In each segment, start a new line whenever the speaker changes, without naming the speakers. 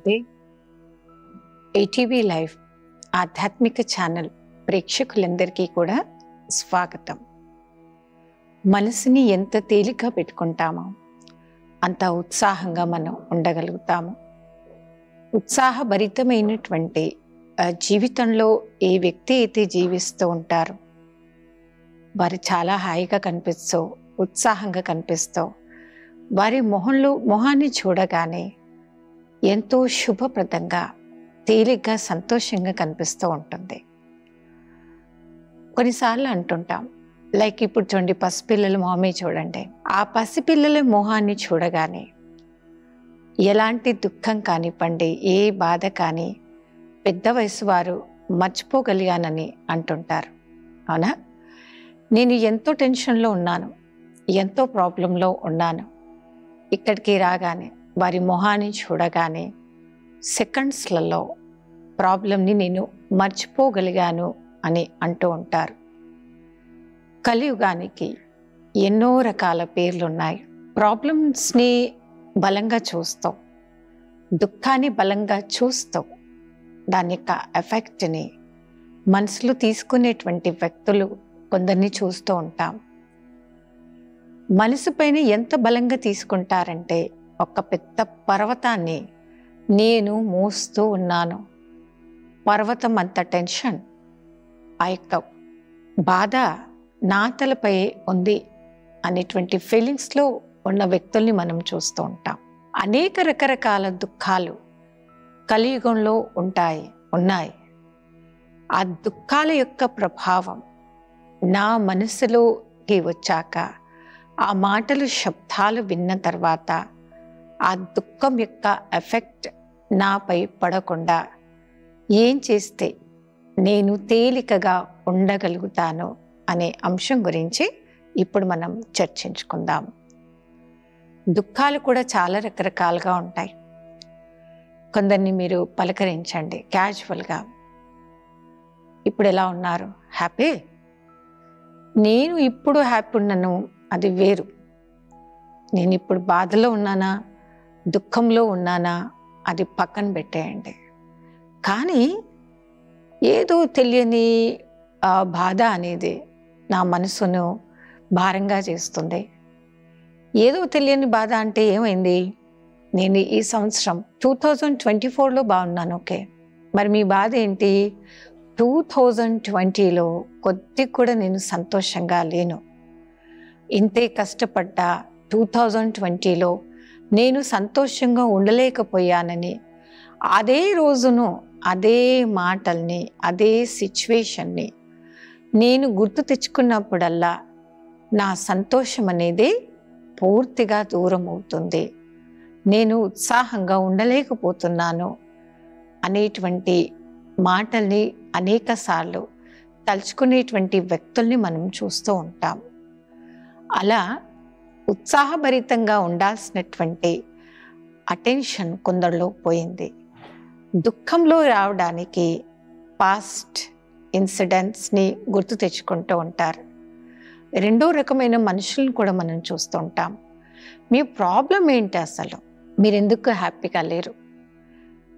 నమస్తే. ATV live ఆధ్యాత్మిక channel ప్రేక్షకులందరికీ కూడా స్వాగతం. మనసుని ఎంత తేలిక పెట్టుకుంటామో అంత ఉత్సాహంగా మనం ఉండగలుగుతాము. ఉత్సాహభరితమైనటువంటి జీవితంలో ఏ వ్యక్తి అయితే జీవిస్తూ ఉంటారో వారు చాలా హాయిగా కనిపిస్తూ, ఉత్సాహంగా కనిపిస్తూ, వారి మొహాన్ని చూడగానే ఎంతో శుభప్రదంగా, తేలిగ్గా, సంతోషంగా కనిపిస్తూ ఉంటుంది. కొన్నిసార్లు అంటుంటాం, లైక్ ఇప్పుడు చూడండి, పసిపిల్లల మొహమే చూడండి. ఆ పసిపిల్లల మొహాన్ని చూడగానే ఎలాంటి దుఃఖం కానివ్వండి, ఏ బాధ కానీ పెద్ద వయసు వారు మర్చిపోగలిగానని అంటుంటారు. అవునా? నేను ఎంతో టెన్షన్లో ఉన్నాను, ఎంతో ప్రాబ్లంలో ఉన్నాను, ఇక్కడికి రాగానే వారి మొహాన్ని చూడగానే సెకండ్స్లలో ప్రాబ్లంని నేను మర్చిపోగలిగాను అని అంటూ ఉంటారు. కలియుగానికి ఎన్నో రకాల పేర్లున్నాయి. ప్రాబ్లమ్స్ని బలంగా చూస్తూ, దుఃఖాన్ని బలంగా చూస్తూ, దాని యొక్క ఎఫెక్ట్ని మనసులో తీసుకునేటువంటి వ్యక్తులు కొందరిని చూస్తూ ఉంటాం. మనసు పైన ఎంత బలంగా తీసుకుంటారంటే, ఒక పెద్ద పర్వతాన్ని నేను మోస్తూ ఉన్నాను, పర్వతం అంత టెన్షన్, ఆ యొక్క బాధ నా తలపై ఉంది అనేటువంటి ఫీలింగ్స్లో ఉన్న వ్యక్తుల్ని మనం చూస్తూ ఉంటాం. అనేక రకరకాల దుఃఖాలు కలియుగంలో ఉన్నాయి. ఆ దుఃఖాల యొక్క ప్రభావం నా మనసులోకి వచ్చాక, ఆ మాటలు, శబ్దాలు విన్న తర్వాత ఆ దుఃఖం యొక్క ఎఫెక్ట్ నాపై పడకుండా ఏం చేస్తే నేను తేలికగా ఉండగలుగుతాను అనే అంశం గురించి ఇప్పుడు మనం చర్చించుకుందాం. దుఃఖాలు కూడా చాలా రకరకాలుగా ఉంటాయి. కొందరిని మీరు పలకరించండి క్యాజువల్గా, ఇప్పుడు ఎలా ఉన్నారు? హ్యాపీ? నేను ఇప్పుడు హ్యాపీ ఉన్నాను, అది వేరు. నేను ఇప్పుడు బాధలో ఉన్నానా, దుఃఖంలో ఉన్నానా, అది పక్కన పెట్టేయండి. కానీ ఏదో తెలియని బాధ అనేది నా మనసును భారంగా చేస్తుంది. ఏదో తెలియని బాధ అంటే ఏమైంది? నేను ఈ సంవత్సరం 2024లో బాగున్నాను, ఓకే, మరి మీ బాధ ఏంటి? 2020లో కొద్ది కూడా నేను సంతోషంగా లేను, ఇంతే కష్టపడ్డా 2020లో నేను సంతోషంగా ఉండలేకపోయానని, అదే రోజును, అదే మాటల్ని, అదే సిచ్యువేషన్ని నేను గుర్తు తెచ్చుకున్నప్పుడల్లా నా సంతోషం అనేది పూర్తిగా దూరం అవుతుంది, నేను ఉత్సాహంగా ఉండలేకపోతున్నాను అనేటువంటి మాటల్ని అనేక సార్లు తలుచుకునేటువంటి వ్యక్తుల్ని మనం చూస్తూ ఉంటాం. అలా ఉత్సాహభరితంగా ఉండాల్సినటువంటి అటెన్షన్ కొందరిలో పోయింది. దుఃఖంలో రావడానికి పాస్ట్ ఇన్సిడెంట్స్ని గుర్తు తెచ్చుకుంటూ ఉంటారు. రెండో రకమైన మనుషులను కూడా మనం చూస్తూ ఉంటాం. మీ ప్రాబ్లం ఏంటి అసలు? మీరెందుకు హ్యాపీగా లేరు?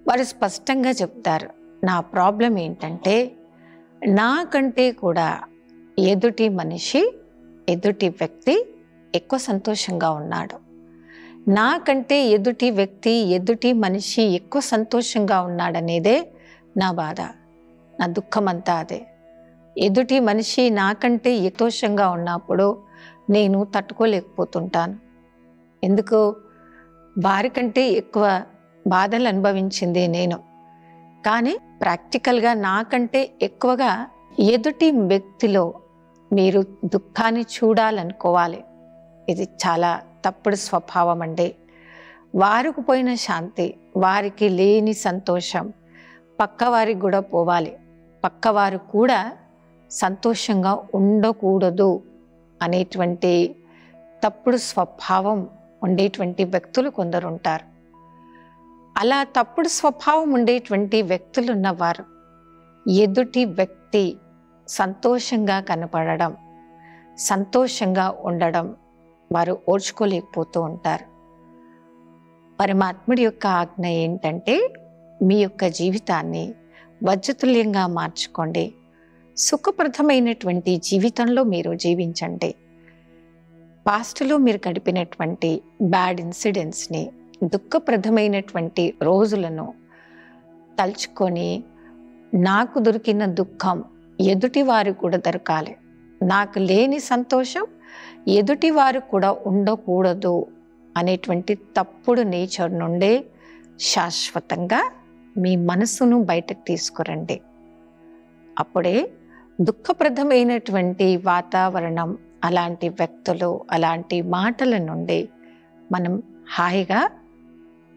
వారు స్పష్టంగా చెప్తారు, నా ప్రాబ్లం ఏంటంటే నాకంటే కూడా ఎదుటి మనిషి, ఎదుటి వ్యక్తి ఎక్కువ సంతోషంగా ఉన్నాడు, నాకంటే ఎదుటి వ్యక్తి, ఎదుటి మనిషి ఎక్కువ సంతోషంగా ఉన్నాడనేదే నా బాధ, నా దుఃఖం అంతా అదే. ఎదుటి మనిషి నాకంటే సంతోషంగా ఉన్నప్పుడు నేను తట్టుకోలేకపోతుంటాను. ఎందుకు? వారికంటే ఎక్కువ బాధలు అనుభవించింది నేను. కానీ ప్రాక్టికల్గా నాకంటే ఎక్కువగా ఎదుటి వ్యక్తిలో మీరు దుఃఖాన్ని చూడాలనుకోవాలి. ఇది చాలా తప్పుడు స్వభావం అండి. వారికి పోయిన శాంతి, వారికి లేని సంతోషం పక్కవారికి కూడా పోవాలి, పక్కవారు కూడా సంతోషంగా ఉండకూడదు అనేటువంటి తప్పుడు స్వభావం ఉండేటువంటి వ్యక్తులు కొందరు ఉంటారు. అలా తప్పుడు స్వభావం ఉండేటువంటి వ్యక్తులు ఉన్నవారు ఎదుటి వ్యక్తి సంతోషంగా కనపడడం, సంతోషంగా ఉండడం వారు ఓర్చుకోలేకపోతూ ఉంటారు. పరమాత్ముడి యొక్క ఆజ్ఞ ఏంటంటే మీ యొక్క జీవితాన్ని వజ్రతుల్యంగా మార్చుకోండి, సుఖప్రదమైనటువంటి జీవితంలో మీరు జీవించండి. పాస్ట్లో మీరు గడిపినటువంటి బ్యాడ్ ఇన్సిడెంట్స్ని, దుఃఖప్రదమైనటువంటి రోజులను తలుచుకొని నాకు దొరికిన దుఃఖం ఎదుటివారు కూడా దొరకాలి, నాకు లేని సంతోషం ఎదుటివారు కూడా ఉండకూడదు అనేటువంటి తప్పుడు నేచర్ నుండే శాశ్వతంగా మీ మనసును బయటకు తీసుకురండి. అప్పుడే దుఃఖప్రదమైనటువంటి వాతావరణం, అలాంటి వ్యక్తులు, అలాంటి మాటల నుండి మనం హాయిగా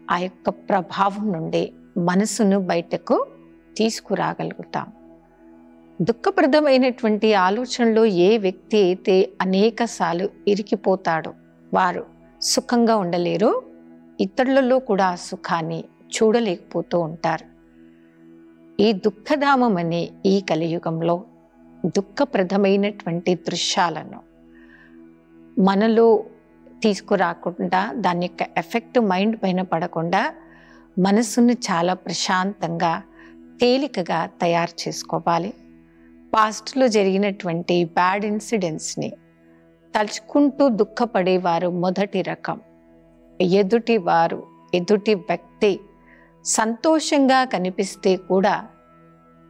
ఆ యొక్క ప్రభావం నుండి మనసును బయటకు తీసుకురాగలుగుతాం. దుఃఖప్రదమైనటువంటి ఆలోచనలో ఏ వ్యక్తి అయితే అనేకసార్లు ఇరికిపోతాడో వారు సుఖంగా ఉండలేరు, ఇతరులలో కూడా ఆ సుఖాన్ని చూడలేకపోతూ ఉంటారు. ఈ దుఃఖధామం అనే ఈ కలియుగంలో దుఃఖప్రదమైనటువంటి దృశ్యాలను మనలో తీసుకురాకుండా, దాని యొక్క ఎఫెక్ట్ మైండ్ పైన పడకుండా మనసును చాలా ప్రశాంతంగా, తేలికగా తయారు చేసుకోవాలి. పాస్ట్లో జరిగినటువంటి బ్యాడ్ ఇన్సిడెంట్స్ని తలుచుకుంటూ దుఃఖపడేవారు మొదటి రకం. ఎదుటి వ్యక్తి సంతోషంగా కనిపిస్తే కూడా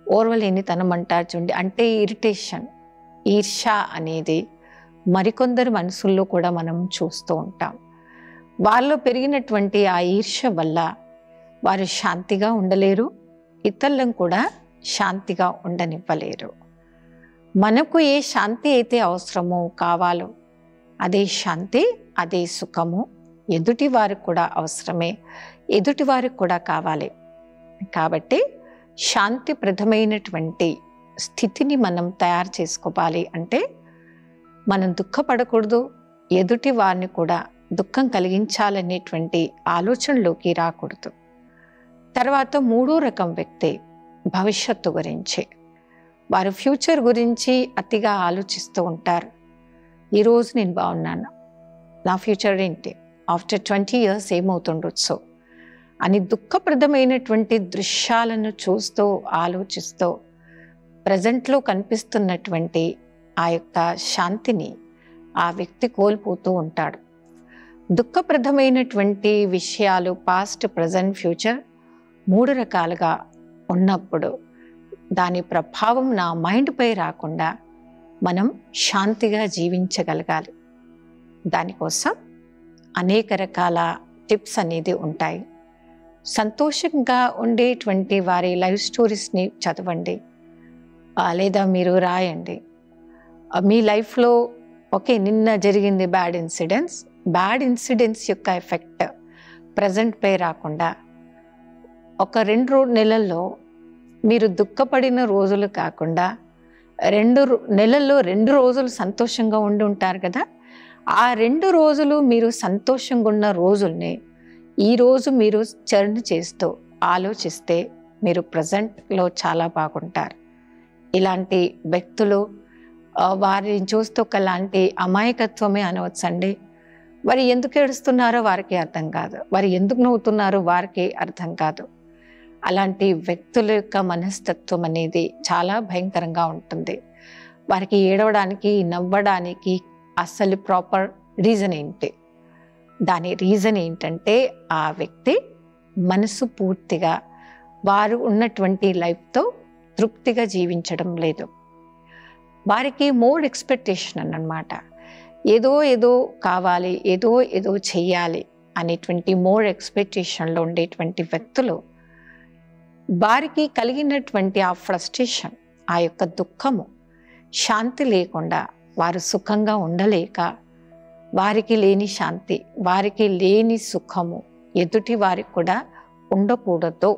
ఓర్వలేనితనం అంటారు చూడండి, అంటే ఇరిటేషన్, ఈర్ష్య అనేది మరికొందరు మనసుల్లో కూడా మనం చూస్తూ ఉంటాం. వాళ్ళలో పెరిగినటువంటి ఆ ఈర్ష్య వల్ల వారు శాంతిగా ఉండలేరు, ఇతరులను కూడా శాంతిగా ఉండనివ్వలేరు. మనకు ఏ శాంతి అయితే అవసరమో, కావాలో, అదే శాంతి, అదే సుఖము ఎదుటి వారికి కూడా అవసరమే, ఎదుటి వారికి కూడా కావాలి. కాబట్టి శాంతిప్రదమైనటువంటి స్థితిని మనం తయారు చేసుకోవాలి అంటే మనం దుఃఖపడకూడదు, ఎదుటి వారిని కూడా దుఃఖం కలిగించాలనేటువంటి ఆలోచనలోకి రాకూడదు. తర్వాత మూడో రకం వ్యక్తి భవిష్యత్తు గురించి, వారు ఫ్యూచర్ గురించి అతిగా ఆలోచిస్తూ ఉంటారు. ఈరోజు నేను బాగున్నాను, నా ఫ్యూచర్ ఏంటి, ఆఫ్టర్ 20 years ఏమవుతుండొచ్చు అని దుఃఖప్రదమైనటువంటి దృశ్యాలను చూస్తూ ఆలోచిస్తూ ప్రజెంట్లో కనిపిస్తున్నటువంటి ఆ యొక్క శాంతిని ఆ వ్యక్తి కోల్పోతూ ఉంటాడు. దుఃఖప్రదమైనటువంటి విషయాలు పాస్ట్, ప్రజెంట్, ఫ్యూచర్ 3 రకాలుగా ఉన్నప్పుడు దాని ప్రభావం నా మైండ్పై రాకుండా మనం శాంతిగా జీవించగలగాలి. దానికోసం అనేక రకాల టిప్స్ అనేది ఉంటాయి. సంతోషంగా ఉండేటువంటి వారి లైఫ్ స్టోరీస్ని చదవండి, లేదా మీరు రాయండి. మీ లైఫ్లో ఓకే, నిన్న జరిగింది బ్యాడ్ ఇన్సిడెంట్స్ యొక్క ఎఫెక్ట్ ప్రజెంట్పై రాకుండా ఒక 2 నెలల్లో మీరు దుఃఖపడిన రోజులు కాకుండా 2 నెలల్లో 2 రోజులు సంతోషంగా ఉండి ఉంటారు కదా, ఆ 2 రోజులు మీరు సంతోషంగా ఉన్న రోజుల్ని ఈరోజు మీరు చర్న్ చేస్తూ ఆలోచిస్తే మీరు ప్రజెంట్లో చాలా బాగుంటారు. ఇలాంటి వ్యక్తులు వారిని చూస్తూ ఒకలాంటి అమాయకత్వమే అనవచ్చండి. వారు ఎందుకు ఏడుస్తున్నారో వారికి అర్థం కాదు, వారు ఎందుకు నవ్వుతున్నారో వారికి అర్థం కాదు. అలాంటి వ్యక్తుల యొక్క మనస్తత్వం అనేది చాలా భయంకరంగా ఉంటుంది. వారికి ఏడవడానికి, నవ్వడానికి అసలు ప్రాపర్ రీజన్ ఏంటి? దాని రీజన్ ఏంటంటే ఆ వ్యక్తి మనసు పూర్తిగా వారు ఉన్నటువంటి లైఫ్తో తృప్తిగా జీవించడం లేదు. వారికి మోర్ ఎక్స్పెక్టేషన్ అన్నమాట. ఏదో కావాలి, ఏదో చెయ్యాలి అనేటువంటి మోర్ ఎక్స్పెక్టేషన్లో ఉండేటువంటి వ్యక్తులు వారికి కలిగినటువంటి ఆ ఫ్రస్ట్రేషన్, ఆ యొక్క దుఃఖము, శాంతి లేకుండా వారు సుఖంగా ఉండలేక వారికి లేని శాంతి, వారికి లేని సుఖము ఎదుటి వారికి కూడా ఉండకూడదు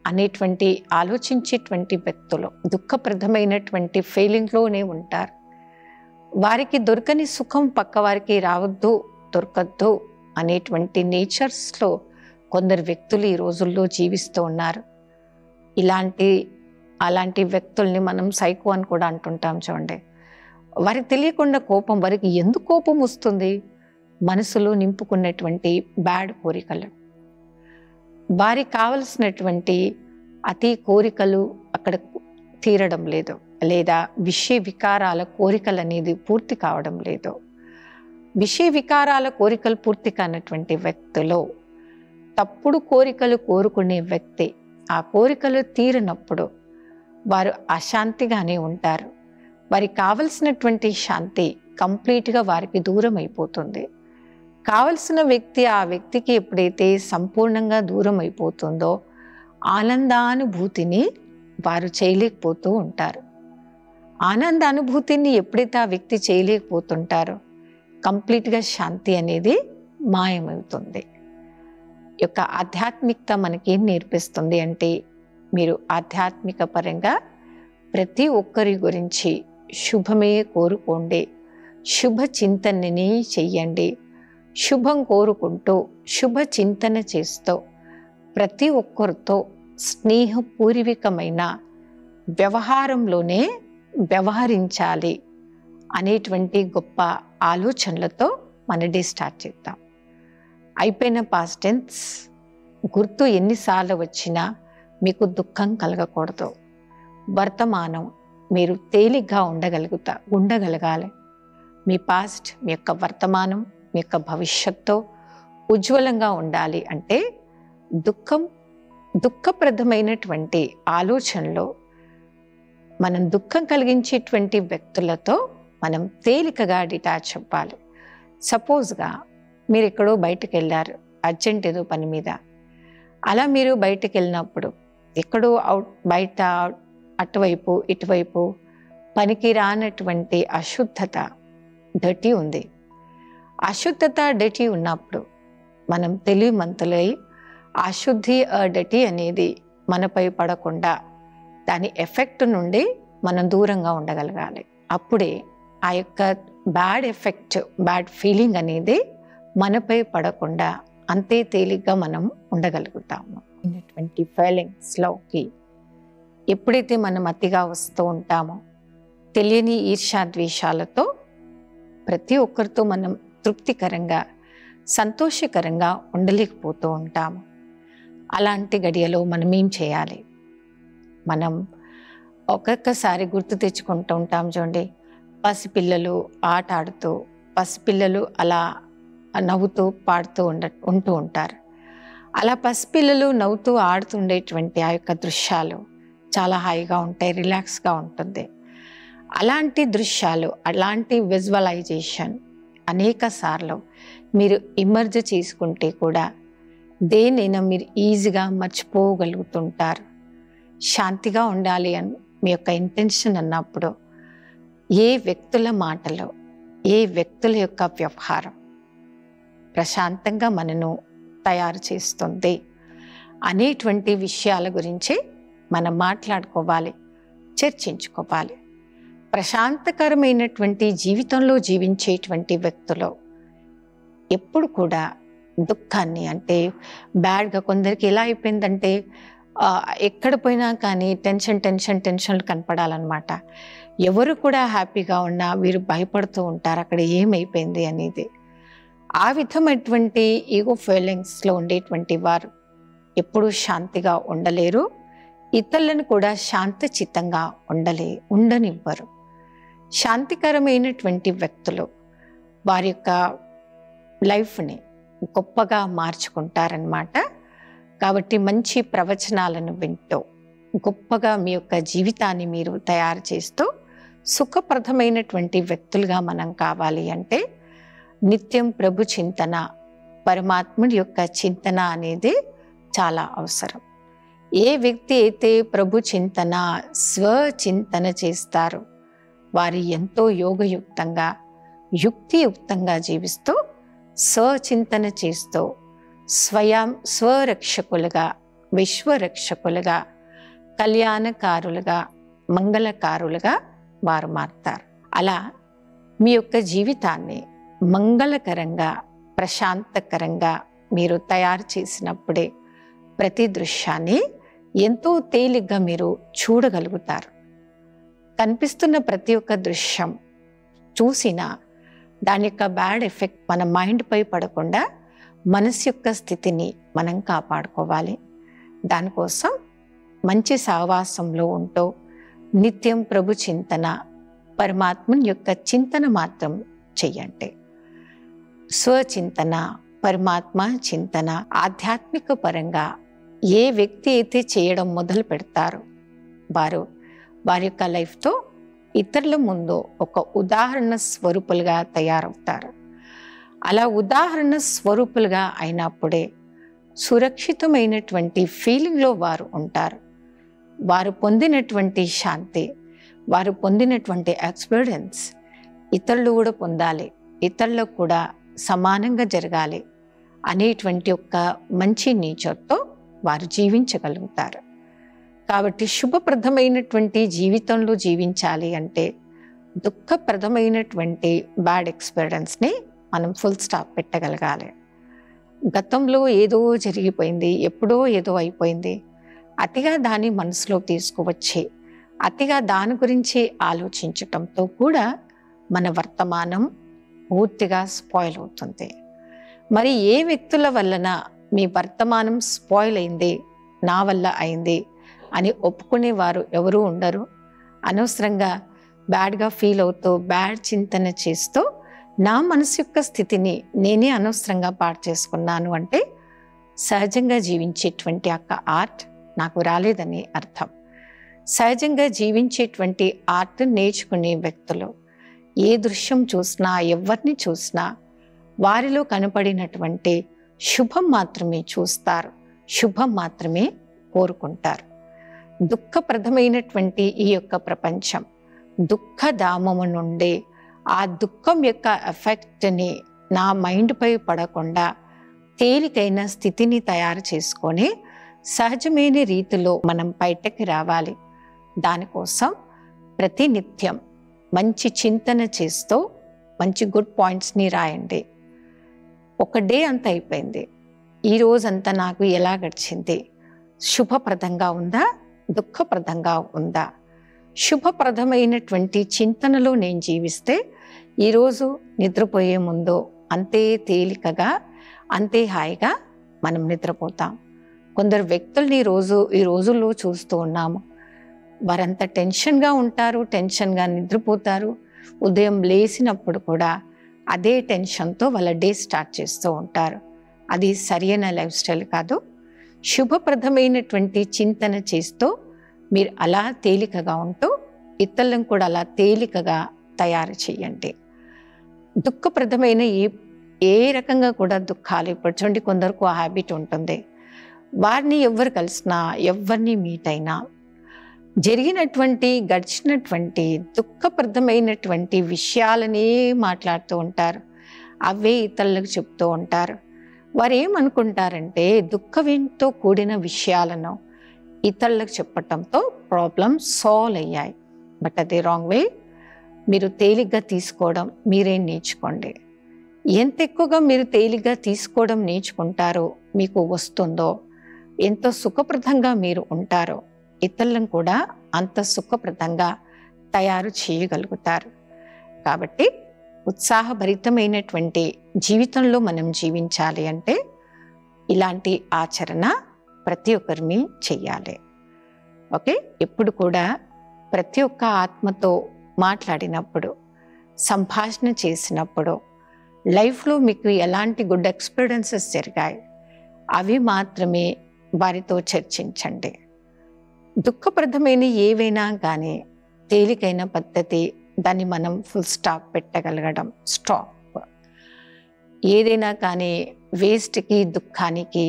అనేటువంటి ఆలోచించేటువంటి వ్యక్తులు దుఃఖప్రదమైనటువంటి ఫీలింగ్లోనే ఉంటారు. వారికి దొరకని సుఖం పక్క వారికి రావద్దు, దొరకద్దు అనేటువంటి నేచర్స్లో కొందరు వ్యక్తులు ఈ రోజుల్లో జీవిస్తూ ఉన్నారు. అలాంటి వ్యక్తుల్ని మనం సైకో అని కూడా అంటుంటాం చూడండి. వారికి తెలియకుండా వారికి ఎందుకు కోపం వస్తుంది? మనసులో నింపుకున్నటువంటి బ్యాడ్ కోరికలు. వారికి కావలసినటువంటి అతి కోరికలు అక్కడ తీరడం లేదు, లేదా విషయ వికారాల కోరికలు అనేది పూర్తి కావడం లేదు. విషయ వికారాల కోరికలు పూర్తి కానటువంటి వ్యక్తిలో తప్పుడు కోరికలు కోరుకునే వ్యక్తి ఆ కోరికలు తీరినప్పుడు వారు అశాంతిగానే ఉంటారు. వారికి కావలసినటువంటి శాంతి కంప్లీట్గా వారికి దూరం అయిపోతుంది. కావలసిన వ్యక్తి ఆ వ్యక్తికి ఎప్పుడైతే సంపూర్ణంగా దూరం అయిపోతుందో ఆనందానుభూతిని వారు చేయలేకపోతూ ఉంటారు. ఆనందానుభూతిని ఎప్పుడైతే ఆ వ్యక్తి చేయలేకపోతుంటారో కంప్లీట్గా శాంతి అనేది మాయమవుతుంది. యొక్క ఆధ్యాత్మికత మనకేం నేర్పిస్తుంది అంటే, మీరు ఆధ్యాత్మిక పరంగా ప్రతి ఒక్కరి గురించి శుభమే కోరుకోండి, శుభ చింతనని చెయ్యండి. శుభం కోరుకుంటూ శుభ చింతన చేస్తూ ప్రతి ఒక్కరితో స్నేహపూర్వకమైన వ్యవహారంలోనే వ్యవహరించాలి అనేటువంటి గొప్ప ఆలోచనలతో మన డే స్టార్ట్ చేద్దాం. అయిపోయిన పాస్ట్ టెన్స్ గుర్తు ఎన్నిసార్లు వచ్చినా మీకు దుఃఖం కలగకూడదు. వర్తమానం మీరు తేలిగ్గా ఉండగలగాలి. మీ పాస్ట్, మీ యొక్క వర్తమానం, మీ యొక్క భవిష్యత్తు ఉజ్వలంగా ఉండాలి అంటే దుఃఖప్రదమైనటువంటి ఆలోచనలో మనం దుఃఖం కలిగించేటువంటి వ్యక్తులతో మనం తేలికగా డిటాచ్ అవ్వాలి. సపోజ్గా మీరు ఎక్కడో బయటకు వెళ్ళారు, అర్జెంట్ ఏదో పని మీద. అలా మీరు బయటకు వెళ్ళినప్పుడు ఎక్కడో బయట అటువైపు ఇటువైపు పనికి రానటువంటి అశుద్ధత, డర్టీ ఉంది. అశుద్ధత, డర్టీ ఉన్నప్పుడు మనం తెలివిమంతులై అశుద్ధి, డర్టీ అనేది మనపై పడకుండా దాని ఎఫెక్ట్ నుండి మనం దూరంగా ఉండగలగాలి. అప్పుడే ఆ యొక్క బ్యాడ్ ఎఫెక్ట్, బ్యాడ్ ఫీలింగ్ అనేది మనపై పడకుండా అంతే తేలిగ్గా మనం ఉండగలుగుతాము. ఇటువంటి ఫీలింగ్స్లోకి ఎప్పుడైతే మనం అతిగా వస్తూ ఉంటామో తెలియని ఈర్ష్యాద్వేషాలతో ప్రతి ఒక్కరితో మనం తృప్తికరంగా, సంతోషకరంగా ఉండలేకపోతూ ఉంటాము. అలాంటి గడియలో మనం ఏం చేయాలి? మనం ఒక్కొక్కసారి గుర్తు తెచ్చుకుంటూ ఉంటాం చూడండి. పసిపిల్లలు ఆట ఆడుతూ, పసిపిల్లలు అలా నవ్వుతూ పాడుతూ ఉంటూ ఉంటారు. అలా పసిపిల్లలు నవ్వుతూ ఆడుతుండేటువంటి ఆ యొక్క దృశ్యాలు చాలా హాయిగా ఉంటాయి, రిలాక్స్గా ఉంటుంది. అలాంటి దృశ్యాలు, అలాంటి విజువలైజేషన్ అనేక సార్లు మీరు ఇమర్జ్ చేసుకుంటే కూడా దేనైనా మీరు ఈజీగా మర్చిపోగలుగుతుంటారు. శాంతిగా ఉండాలి అని మీ యొక్క ఇంటెన్షన్ అన్నప్పుడు ఏ వ్యక్తుల మాటలు, ఏ వ్యక్తుల యొక్క వ్యవహారం ప్రశాంతంగా మనను తయారు చేస్తుంది అనేటువంటి విషయాల గురించి మనం మాట్లాడుకోవాలి, చర్చించుకోవాలి. ప్రశాంతకరమైనటువంటి జీవితంలో జీవించేటువంటి వ్యక్తులు ఎప్పుడు కూడా దుఃఖాన్ని, అంటే బ్యాడ్గా కొందరికి ఎలా అయిపోయిందంటే ఎక్కడ పోయినా కానీ టెన్షన్లు కనపడాలన్నమాట. ఎవరు కూడా హ్యాపీగా ఉన్నా వీరు భయపడుతూ ఉంటారు అక్కడ ఏమైపోయింది అనేది. ఆ విధమైనటువంటి ఈగో ఫీలింగ్స్లో ఉండేటువంటి వారు ఎప్పుడూ శాంతిగా ఉండలేరు, ఇతరులను కూడా శాంతచిత్తంగా ఉండనివ్వరు. శాంతికరమైనటువంటి వ్యక్తులు వారి యొక్క లైఫ్ని గొప్పగా మార్చుకుంటారన్నమాట. కాబట్టి మంచి ప్రవచనాలను వింటూ గొప్పగా మీ యొక్క జీవితాన్ని మీరు తయారు చేస్తూ సుఖప్రదమైనటువంటి వ్యక్తులుగా మనం కావాలి అంటే నిత్యం ప్రభు చింతన, పరమాత్ముడి యొక్క చింతన అనేది చాలా అవసరం. ఏ వ్యక్తి అయితే ప్రభు చింతన, స్వచింతన చేస్తారో వారు ఎంతో యోగయుక్తంగా, యుక్తియుక్తంగా జీవిస్తూ స్వచింతన చేస్తూ స్వరక్షకులుగా, విశ్వరక్షకులుగా, కళ్యాణకారులుగా, మంగళకారులుగా వారు మారుతారు. అలా మీ యొక్క జీవితాన్ని మంగళకరంగా, ప్రశాంతకరంగా మీరు తయారు చేసినప్పుడే ప్రతి దృశ్యాన్ని ఎంతో తేలిగ్గా మీరు చూడగలుగుతారు. కనిపిస్తున్న ప్రతి ఒక్క దృశ్యం చూసినా దాని యొక్క బ్యాడ్ ఎఫెక్ట్ మన మైండ్పై పడకుండా మనసు యొక్క స్థితిని మనం కాపాడుకోవాలి. దానికోసం మంచి సహవాసంలో ఉంటూ నిత్యం ప్రభు చింతన, పరమాత్మని యొక్క చింతన మాత్రం చెయ్యండి. స్వచింతన, పరమాత్మ చింతన ఆధ్యాత్మిక పరంగా ఏ వ్యక్తి అయితే చేయడం మొదలు పెడతారో వారి యొక్క లైఫ్తో ఇతరుల ముందు ఒక ఉదాహరణ స్వరూపులుగా తయారవుతారు. అలా ఉదాహరణ స్వరూపులుగా అయినప్పుడే సురక్షితమైనటువంటి ఫీలింగ్లో వారు ఉంటారు. వారు పొందినటువంటి శాంతి, వారు పొందినటువంటి ఎక్స్పీరియన్స్ ఇతరులు కూడా పొందాలి, ఇతరులకు కూడా సమానంగా జరగాలి అనేటువంటి ఒక మంచి నేచర్తో వారు జీవించగలుగుతారు. కాబట్టి శుభప్రదమైనటువంటి జీవితంలో జీవించాలి అంటే దుఃఖప్రదమైనటువంటి బ్యాడ్ ఎక్స్పీరియన్స్ని మనం ఫుల్ స్టాప్ పెట్టగలగాలి. గతంలో ఏదో జరిగిపోయింది, ఎప్పుడో ఏదో అయిపోయింది, అతిగా దాన్ని మనసులో తీసుకువచ్చి అతిగా దాని గురించి ఆలోచించటంతో కూడా మన వర్తమానం పూర్తిగా స్పాయిల్ అవుతుంది. మరి ఏ వ్యక్తుల వలన మీ వర్తమానం స్పాయిల్ అయింది, నా వల్ల అయింది అని ఒప్పుకునేవారు ఎవరూ ఉండరు. అనవసరంగా బ్యాడ్గా ఫీల్ అవుతూ బ్యాడ్ చింతన చేస్తూ నా మనసు యొక్క స్థితిని నేనే అనవసరంగా పాడు చేసుకున్నాను అంటే సహజంగా జీవించేటువంటి యొక్క ఆర్ట్ నాకు రాలేదని అర్థం. సహజంగా జీవించేటువంటి ఆర్ట్ నేర్చుకునే వ్యక్తులు ఏ దృశ్యం చూసినా, ఎవరిని చూసినా వారిలో కనపడినటువంటి శుభం మాత్రమే చూస్తారు, శుభం మాత్రమే కోరుకుంటారు. దుఃఖప్రదమైనటువంటి ఈ యొక్క ప్రపంచం దుఃఖధామము నుండి ఆ దుఃఖం యొక్క ఎఫెక్ట్ని నా మైండ్పై పడకుండా తేలికైన స్థితిని తయారు చేసుకొని సహజమైన రీతిలో మనం బయటకి రావాలి. దానికోసం ప్రతినిత్యం మంచి చింతన చేస్తూ మంచి గుడ్ పాయింట్స్ని రాయండి. ఒక డే అంతా అయిపోయింది, ఈ రోజంతా నాకు ఎలా గడిచింది, శుభప్రదంగా ఉందా, దుఃఖప్రదంగా ఉందా? శుభప్రదమైనటువంటి చింతనలో నేను జీవిస్తే ఈరోజు నిద్రపోయే ముందు అంతే తేలికగా, అంతే హాయిగా మనం నిద్రపోతాం. కొందరు వ్యక్తుల్ని ఈ రోజుల్లో చూస్తూ ఉన్నాము. వారంతా టెన్షన్గా ఉంటారు, టెన్షన్గా నిద్రపోతారు. ఉదయం లేచినప్పుడు కూడా అదే టెన్షన్తో వాళ్ళ డే స్టార్ట్ చేస్తూ ఉంటారు. అది సరైన లైఫ్ స్టైల్ కాదు. శుభప్రదమైనటువంటి చింతన చేస్తూ మీరు అలా తేలికగా ఉంటూ ఇతరులను కూడా అలా తేలికగా తయారు చేయండి. దుఃఖప్రదమైన ఏ రకంగా కూడా దుఃఖాలు, ఇప్పుడు చూడండి కొందరికి ఆ హ్యాబిట్ ఉంటుంది. వారిని ఎవరు కలిసినా, ఎవరిని మీట్ అయినా గడిచినటువంటి దుఃఖప్రదమైనటువంటి విషయాలనే మాట్లాడుతూ ఉంటారు, అవే ఇతరులకు చెప్తూ ఉంటారు. వారు ఏమనుకుంటారంటే దుఃఖంతో కూడిన విషయాలను ఇతరులకు చెప్పటంతో ప్రాబ్లమ్స్ సాల్వ్ అయ్యాయి. బట్ అది రాంగ్ వే. మీరు తేలిగ్గా తీసుకోవడం మీరే నేర్చుకోండి. ఎంత ఎక్కువగా మీరు తేలిగ్గా తీసుకోవడం నేర్చుకుంటారో, మీకు వస్తుందో, ఎంతో సుఖప్రదంగా మీరు ఉంటారో ఇతరులను కూడా అంత సుఖప్రదంగా తయారు చేయగలుగుతారు. కాబట్టి ఉత్సాహభరితమైనటువంటి జీవితంలో మనం జీవించాలి అంటే ఇలాంటి ఆచరణ ప్రతి ఒక్కరిని చెయ్యాలి. ఓకే, ఎప్పుడు కూడా ప్రతి ఒక్క ఆత్మతో మాట్లాడినప్పుడు, సంభాషణ చేసినప్పుడు లైఫ్లో మీకు ఎలాంటి గుడ్ ఎక్స్పీరియన్సెస్ జరిగాయి అవి మాత్రమే వారితో చర్చించండి. దుఃఖప్రదమైన ఏవైనా కానీ తేలికైన పద్ధతి, దాన్ని మనం ఫుల్ స్టాప్ పెట్టగలగడం. స్టాప్. ఏదైనా కానీ వేస్ట్కి, దుఃఖానికి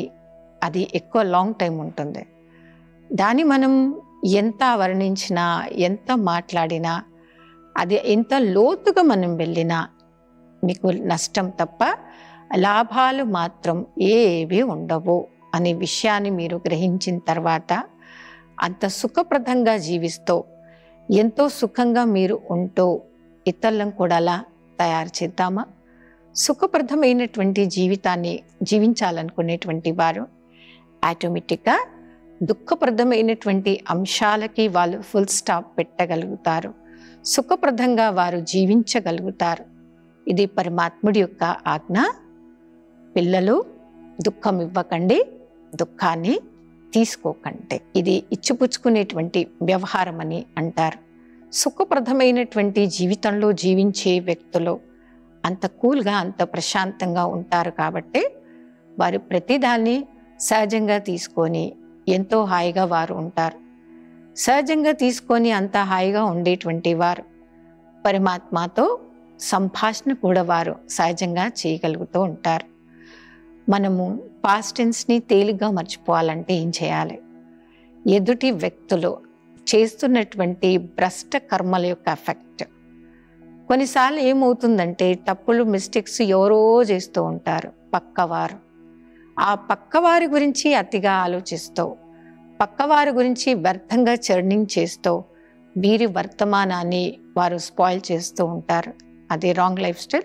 అది ఎక్కువ లాంగ్ టైం ఉంటుంది. దాన్ని మనం ఎంత వర్ణించినా, ఎంత మాట్లాడినా, అది ఎంత లోతుగా మనం వెళ్ళినా మీకు నష్టం తప్ప లాభాలు మాత్రం ఏవి ఉండవు అనే విషయాన్ని మీరు గ్రహించిన తర్వాత అంత సుఖప్రదంగా జీవిస్తూ ఎంతో సుఖంగా మీరు ఉంటూ ఇతరులను కూడా అలా తయారు చేద్దామా? సుఖప్రదమైనటువంటి జీవితాన్ని జీవించాలనుకునేటువంటి వారు ఆటోమేటిక్గా దుఃఖప్రదమైనటువంటి అంశాలకి వాళ్ళు ఫుల్ స్టాప్ పెట్టగలుగుతారు. సుఖప్రదంగా వారు జీవించగలుగుతారు. ఇది పరమాత్ముడి యొక్క ఆజ్ఞ. పిల్లలు దుఃఖం ఇవ్వకండి, దుఃఖాన్ని తీసుకోకండి. ఇది ఇచ్చిపుచ్చుకునేటువంటి వ్యవహారం అని అంటారు. సుఖప్రదమైనటువంటి జీవితంలో జీవించే వ్యక్తులు అంత కూల్గా, అంత ప్రశాంతంగా ఉంటారు కాబట్టి వారు ప్రతిదాన్ని సహజంగా తీసుకొని ఎంతో హాయిగా వారు ఉంటారు. సహజంగా తీసుకొని అంత హాయిగా ఉండేటువంటి వారు పరమాత్మతో సంభాషణ కూడా వారు సహజంగా చేయగలుగుతూ ఉంటారు. మనము పాస్ట్ టెన్స్ని తేలిగ్గా మర్చిపోవాలంటే ఏం చేయాలి? ఎదుటి వ్యక్తులు చేస్తున్నటువంటి భ్రష్ట కర్మల యొక్క ఎఫెక్ట్. కొన్నిసార్లు ఏమవుతుందంటే తప్పులు, మిస్టేక్స్ ఎవరో చేస్తూ ఉంటారు పక్కవారు. ఆ పక్కవారి గురించి అతిగా ఆలోచిస్తూ, పక్కవారి గురించి వ్యర్థంగా చర్నింగ్ చేస్తూ వీరి వర్తమానాన్ని వారు స్పాయిల్ చేస్తూ ఉంటారు. అది రాంగ్ లైఫ్ స్టైల్.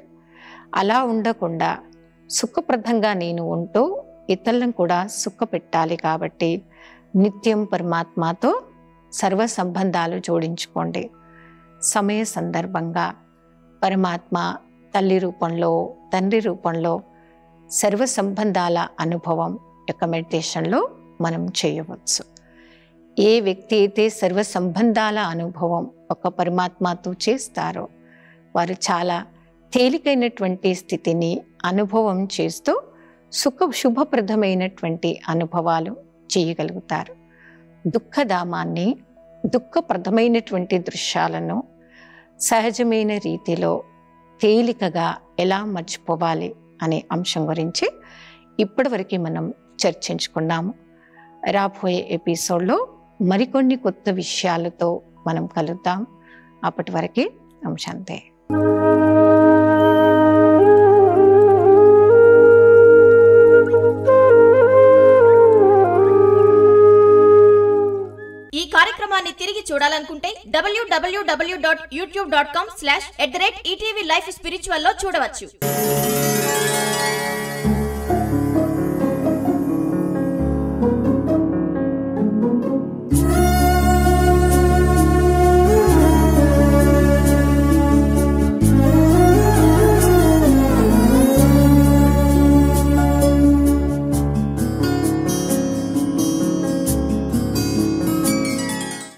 అలా ఉండకుండా సుఖప్రదంగా నేను ఉంటూ ఇతరులను కూడా సుఖపెట్టాలి కాబట్టి నిత్యం పరమాత్మతో సర్వ సంబంధాలు జోడించుకోండి. సమయ సందర్భంగా పరమాత్మ తల్లి రూపంలో, తండ్రి రూపంలో సర్వ సంబంధాల అనుభవం యొక్క మెడిటేషన్లో మనం చేయవచ్చు. ఏ వ్యక్తి అయితే సర్వ సంబంధాల అనుభవం ఒక పరమాత్మతో చేస్తారో వారు చాలా తేలికైనటువంటి స్థితిని అనుభవం చేస్తూ శుభప్రదమైనటువంటి అనుభవాలు చేయగలుగుతారు. దుఃఖధామాన్ని, దుఃఖప్రదమైనటువంటి దృశ్యాలను సహజమైన రీతిలో తేలికగా ఎలా మర్చిపోవాలి అనే అంశం గురించి ఇప్పటివరకు మనం చర్చించుకున్నాము. రాబోయే ఎపిసోడ్లో మరికొన్ని కొత్త విషయాలతో మనం కలుద్దాం. అప్పటి వరకు అంశాంతే.
ఈ కార్యక్రమాన్ని తిరిగి చూడాలనుకుంటే www.youtube.com/@ETV Life Spiritual లో చూడవచ్చు.